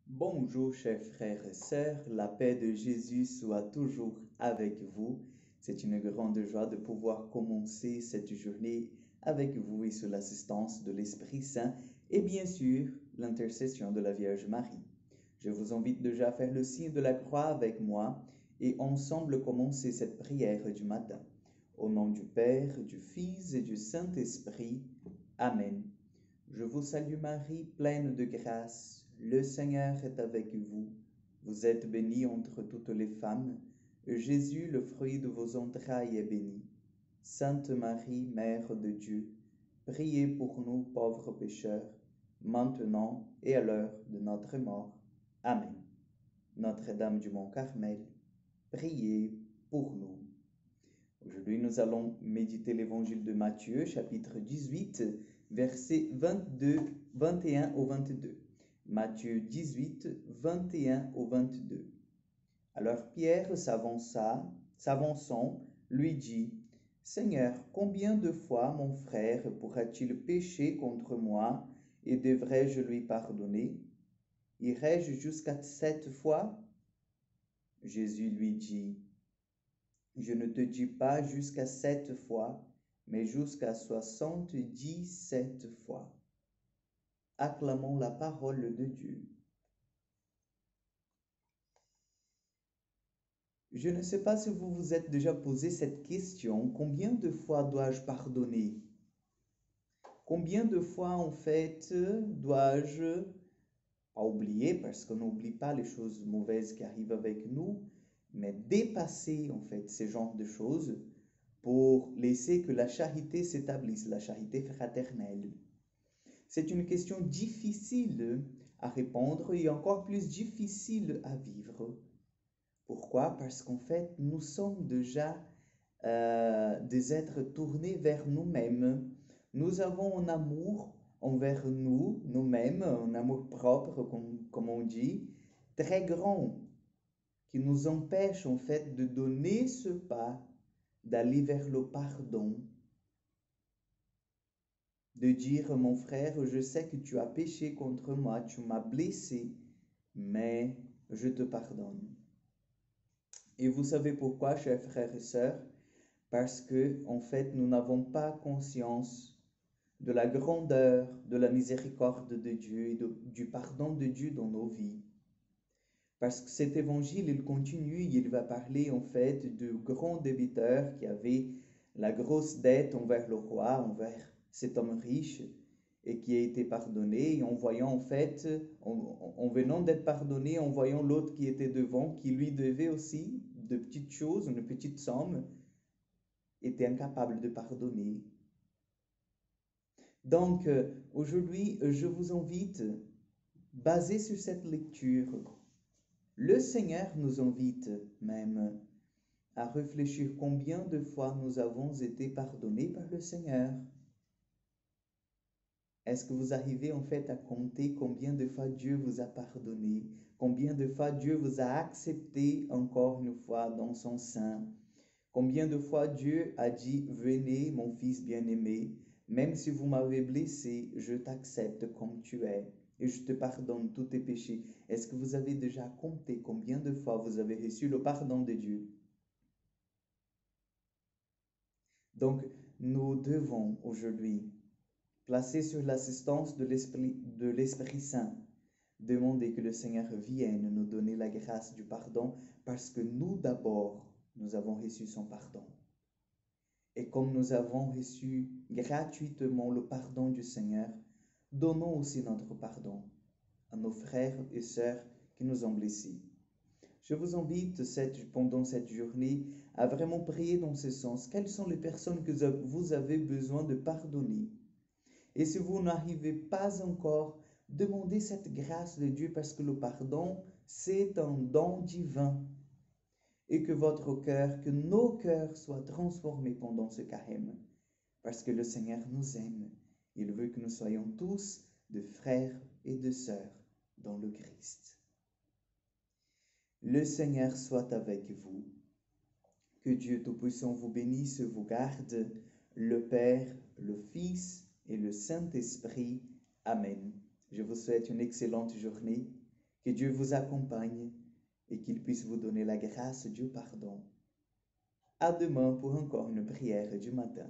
Bonjour chers frères et sœurs, la paix de Jésus soit toujours avec vous. C'est une grande joie de pouvoir commencer cette journée avec vous et sous l'assistance de l'Esprit Saint et bien sûr l'intercession de la Vierge Marie. Je vous invite déjà à faire le signe de la croix avec moi et ensemble commencer cette prière du matin. Au nom du Père, du Fils et du Saint-Esprit. Amen. Je vous salue Marie, pleine de grâce. Le Seigneur est avec vous. Vous êtes bénie entre toutes les femmes, et Jésus, le fruit de vos entrailles, est béni. Sainte Marie, Mère de Dieu, priez pour nous pauvres pécheurs, maintenant et à l'heure de notre mort. Amen. Notre-Dame du Mont Carmel, priez pour nous. Aujourd'hui, nous allons méditer l'évangile de Matthieu, chapitre 18, versets 21 au 22. Matthieu 18, 21 au 22. Alors Pierre s'avançant, lui dit, Seigneur, combien de fois mon frère pourra-t-il pécher contre moi et devrais-je lui pardonner? Irai-je jusqu'à 7 fois? Jésus lui dit, je ne te dis pas jusqu'à 7 fois, mais jusqu'à 77 fois. Acclamons la parole de Dieu. Je ne sais pas si vous vous êtes déjà posé cette question, combien de fois dois-je pardonner? Combien de fois, en fait, dois-je, pas oublier, parce qu'on n'oublie pas les choses mauvaises qui arrivent avec nous, mais dépasser, en fait, ces genres de choses pour laisser que la charité s'établisse, la charité fraternelle. C'est une question difficile à répondre et encore plus difficile à vivre. Pourquoi? Parce qu'en fait, nous sommes déjà des êtres tournés vers nous-mêmes. Nous avons un amour envers nous-mêmes, un amour propre, comme on dit, très grand, qui nous empêche en fait de donner ce pas, d'aller vers le pardon, de dire, mon frère, je sais que tu as péché contre moi, tu m'as blessé, mais je te pardonne. Et vous savez pourquoi, chers frères et sœurs? Parce que, en fait, nous n'avons pas conscience de la grandeur, de la miséricorde de Dieu et du pardon de Dieu dans nos vies. Parce que cet évangile, il continue, il va parler en fait de grands débiteurs qui avaient la grosse dette envers le roi, envers cet homme riche, et qui a été pardonné, et en voyant en fait, en venant d'être pardonné, en voyant l'autre qui était devant, qui lui devait aussi de petites choses, une petite somme, était incapable de pardonner. Donc, aujourd'hui, je vous invite, basé sur cette lecture, le Seigneur nous invite même à réfléchir combien de fois nous avons été pardonnés par le Seigneur. Est-ce que vous arrivez en fait à compter combien de fois Dieu vous a pardonné, combien de fois Dieu vous a accepté encore une fois dans son sein, combien de fois Dieu a dit, venez mon fils bien-aimé, même si vous m'avez blessé, je t'accepte comme tu es et je te pardonne tous tes péchés. Est-ce que vous avez déjà compté combien de fois vous avez reçu le pardon de Dieu? Donc, nous devons aujourd'hui, placés sur l'assistance de l'Esprit Saint, demander que le Seigneur vienne nous donner la grâce du pardon parce que nous d'abord, nous avons reçu son pardon. Et comme nous avons reçu gratuitement le pardon du Seigneur, donnons aussi notre pardon à nos frères et sœurs qui nous ont blessés. Je vous invite pendant cette journée à vraiment prier dans ce sens. Quelles sont les personnes que vous avez besoin de pardonner? Et si vous n'arrivez pas encore, demandez cette grâce de Dieu parce que le pardon, c'est un don divin. Et que votre cœur, que nos cœurs soient transformés pendant ce carême. Parce que le Seigneur nous aime. Il veut que nous soyons tous de frères et de sœurs dans le Christ. Le Seigneur soit avec vous. Que Dieu Tout-Puissant vous bénisse, vous garde, le Père, le Fils et le Saint-Esprit. Amen. Je vous souhaite une excellente journée. Que Dieu vous accompagne et qu'il puisse vous donner la grâce du pardon. À demain pour encore une prière du matin.